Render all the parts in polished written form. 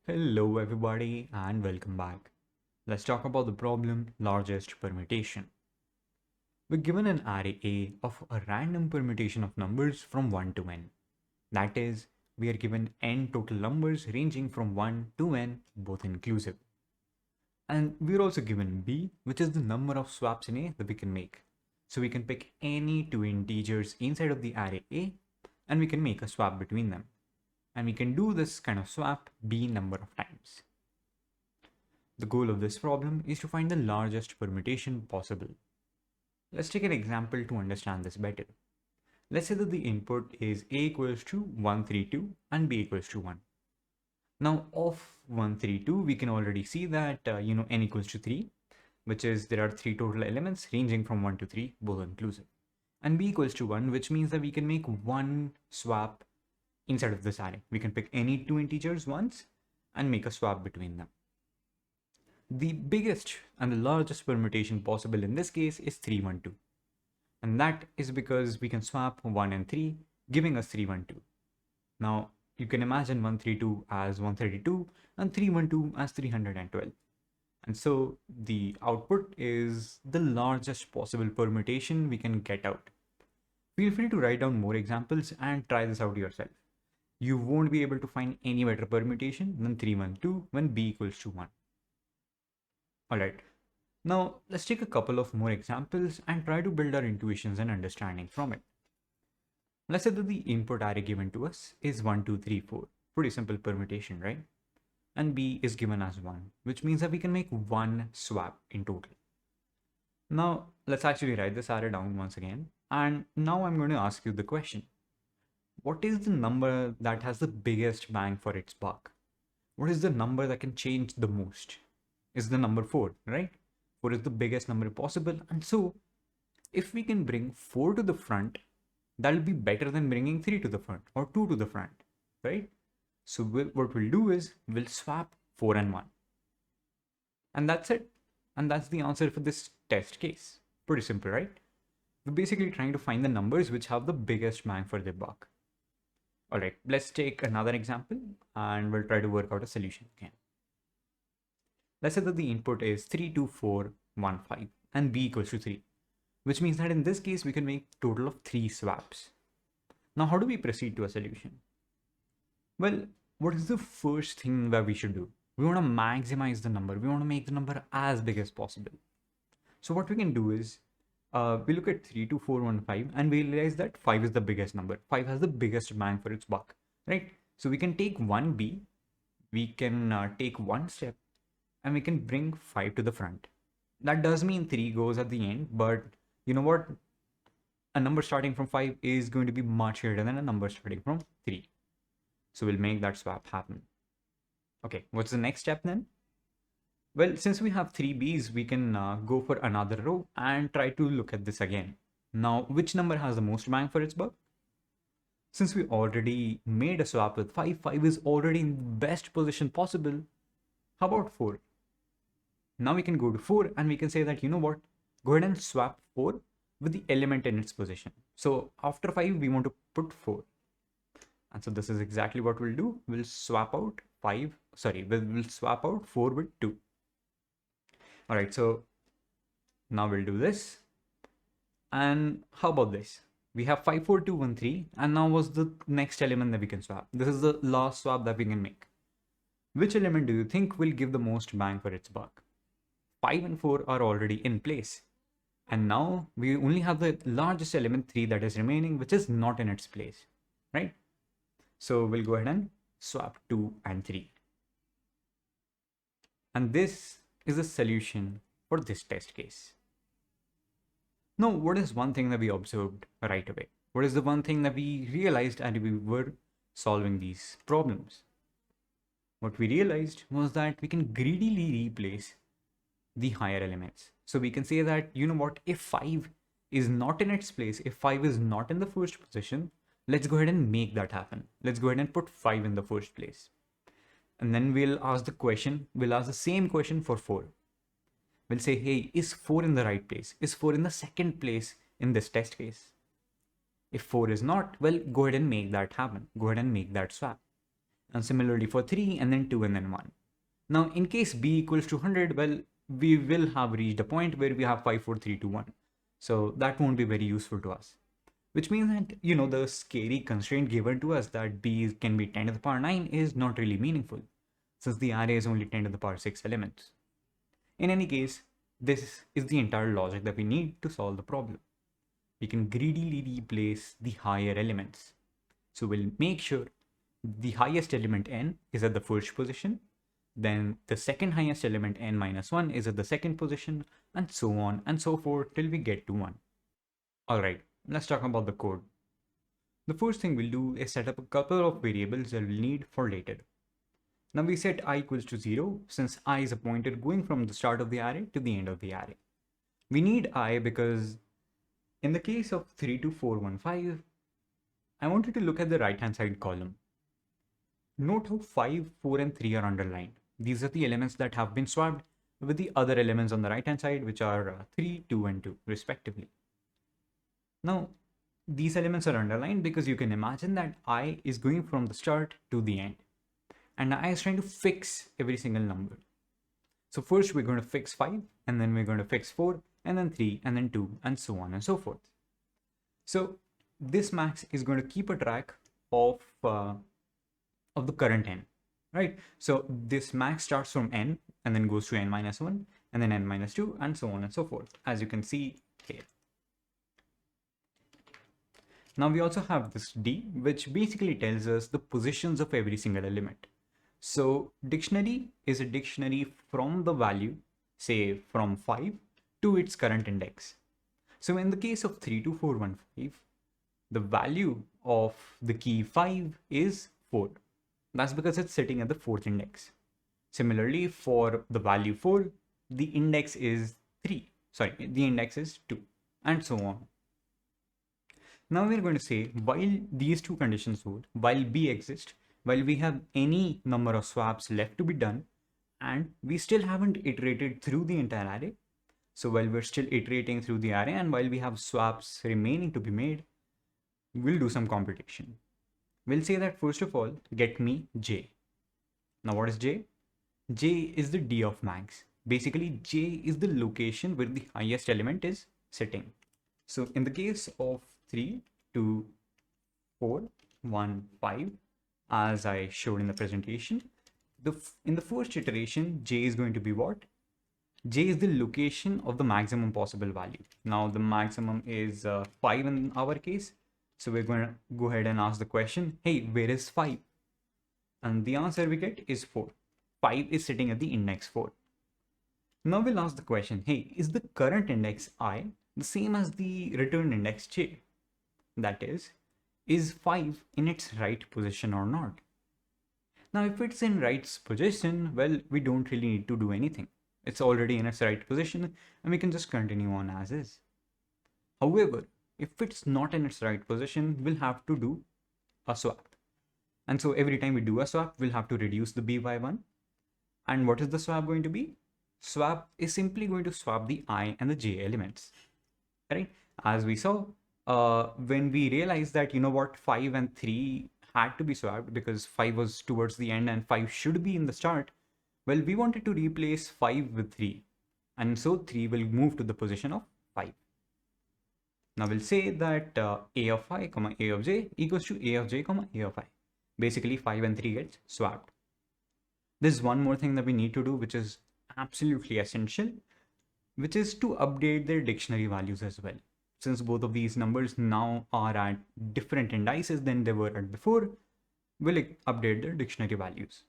Hello everybody and welcome back. Let's talk about the problem largest permutation. We're given an array A of a random permutation of numbers from 1 to n. That is, we are given n total numbers ranging from 1 to n, both inclusive. And we're also given B, which is the number of swaps in A that we can make. So we can pick any two integers inside of the array A and we can make a swap between them. And we can do this kind of swap B number of times. The goal of this problem is to find the largest permutation possible. Let's take an example to understand this better. Let's say that the input is A equals to 132 and B equals to 1. Now of 132, we can already see that n equals to 3, which is there are 3 total elements ranging from 1 to 3, both inclusive. And B equals to 1, which means that we can make one swap inside of this array. We can pick any two integers once and make a swap between them. The biggest and the largest permutation possible in this case is 312. And that is because we can swap 1 and 3, giving us 312. Now, you can imagine 132 as 132 and 312 as 312. And so the output is the largest possible permutation we can get out. Feel free to write down more examples and try this out yourself. You won't be able to find any better permutation than 312 when B equals to 1. Alright, now let's take a couple of more examples and try to build our intuitions and understanding from it. Let's say that the input array given to us is 1, 2, 3, 4. Pretty simple permutation, right? And B is given as 1, which means that we can make one swap in total. Now let's actually write this array down once again. And now I'm going to ask you the question. What is the number that has the biggest bang for its buck? What is the number that can change the most? Is the number 4, right? 4 is the biggest number possible. And so if we can bring 4 to the front, that'll be better than bringing 3 to the front or 2 to the front, right? So what we'll do is we'll swap 4 and 1. And that's it. And that's the answer for this test case. Pretty simple, right? We're basically trying to find the numbers which have the biggest bang for their buck. All right, let's take another example and we'll try to work out a solution again. Let's say that the input is 32415 and B equals to 3, which means that in this case, we can make a total of 3 swaps. Now, how do we proceed to a solution? Well, what is the first thing that we should do? We want to maximize the number. We want to make the number as big as possible. So what we can do is we look at 32415 and we realize that 5 is the biggest number. 5 has the biggest bang for its buck, right? So we can take 1B, we can take one step, and we can bring 5 to the front. That does mean 3 goes at the end, but you know what? A number starting from 5 is going to be much greater than a number starting from 3. So we'll make that swap happen. Okay, what's the next step then? Well, since we have 3 B's, we can go for another row and try to look at this again. Now, which number has the most bang for its buck? Since we already made a swap with 5, 5 is already in the best position possible. How about 4? Now we can go to 4 and we can say that, you know what, go ahead and swap 4 with the element in its position. So after 5, we want to put 4. And so this is exactly what we'll do. We'll swap out we'll swap out 4 with 2. All right, so now we'll do this. And how about this? We have 5, 4, 2, 1, 3. And now what's the next element that we can swap? This is the last swap that we can make. Which element do you think will give the most bang for its buck? 5 and 4 are already in place. And now we only have the largest element 3 that is remaining, which is not in its place, right? So we'll go ahead and swap 2 and 3. And this is the solution for this test case. Now, what is one thing that we observed right away? What is the one thing that we realized as we were solving these problems? What we realized was that we can greedily replace the higher elements. So we can say that, you know what, if 5 is not in its place, if 5 is not in the first position, let's go ahead and make that happen. Let's go ahead and put 5 in the first place. And then we'll ask the same question for 4. We'll say, hey, is 4 in the right place? Is 4 in the second place in this test case? If 4 is not, well, go ahead and make that happen. Go ahead and make that swap. And similarly for 3 and then 2 and then 1. Now in case b equals to 100, well, we will have reached a point where we have 5, 4, 3, 2, 1. So that won't be very useful to us. Which means that, the scary constraint given to us that b can be 10 to the power 9 is not really meaningful, since the array is only 10 to the power 6 elements. In any case, this is the entire logic that we need to solve the problem. We can greedily replace the higher elements. So we'll make sure the highest element n is at the first position, then the second highest element n minus 1 is at the second position, and so on and so forth till we get to 1. Alright, let's talk about the code. The first thing we'll do is set up a couple of variables that we'll need for later. Now we set I equals to 0 since I is a pointer going from the start of the array to the end of the array. We need I because in the case of 32415, I wanted to look at the right hand side column. Note how 5, 4 and 3 are underlined. These are the elements that have been swapped with the other elements on the right hand side, which are 3, 2 and 2 respectively. Now these elements are underlined because you can imagine that I is going from the start to the end. And I is trying to fix every single number. So first we're going to fix 5, and then we're going to fix 4, and then 3, and then 2, and so on and so forth. So this max is going to keep a track of the current n, right? So this max starts from n, and then goes to n minus 1, and then n minus 2, and so on and so forth, as you can see here. Now we also have this d, which basically tells us the positions of every single element. So dictionary is a dictionary from the value, say from 5 to its current index. So in the case of 32415, the value of the key 5 is 4. That's because it's sitting at the 4th index. Similarly, for the value 4, the index is 3. Sorry, the index is 2, and so on. Now we're going to say, while these two conditions hold, while b exists, while we have any number of swaps left to be done, and we still haven't iterated through the entire array. So while we're still iterating through the array and while we have swaps remaining to be made, we'll do some computation. We'll say that first of all, get me j. Now what is j? J is the d of max. Basically, j is the location where the highest element is sitting. So in the case of 3, 2, 4, 1, 5, as I showed in the presentation, in the first iteration, j is going to be what? J is the location of the maximum possible value. Now the maximum is 5 in our case. So we're going to go ahead and ask the question, hey, where is 5? And the answer we get is 4. 5 is sitting at the index 4. Now we'll ask the question, hey, is the current index I the same as the return index j? That is 5 in its right position or not? Now, if it's in right position, well, we don't really need to do anything. It's already in its right position and we can just continue on as is. However, if it's not in its right position, we'll have to do a swap. And so every time we do a swap, we'll have to reduce the b by 1. And what is the swap going to be? Swap is simply going to swap the I and the j elements, right? As we saw, when we realized that, 5 and 3 had to be swapped because 5 was towards the end and 5 should be in the start. Well, we wanted to replace 5 with 3. And so 3 will move to the position of 5. Now we'll say that a of I, comma a of j equals to a of j, comma a of I. Basically 5 and 3 gets swapped. There's one more thing that we need to do, which is absolutely essential, which is to update their dictionary values as well. Since both of these numbers now are at different indices than they were at before, we'll update their dictionary values.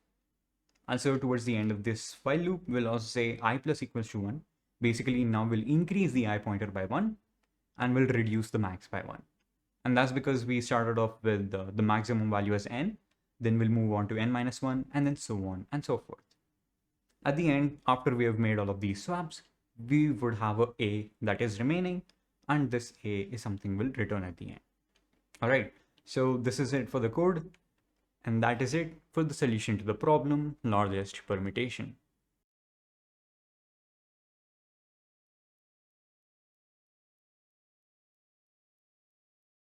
Also, towards the end of this while loop, we'll also say I plus equals to 1. Basically, now we'll increase the I pointer by 1 and we'll reduce the max by 1. And that's because we started off with the maximum value as n, then we'll move on to n minus 1, and then so on and so forth. At the end, after we have made all of these swaps, we would have a that is remaining, and this a is something we'll return at the end. All right, so this is it for the code, and that is it for the solution to the problem, largest permutation.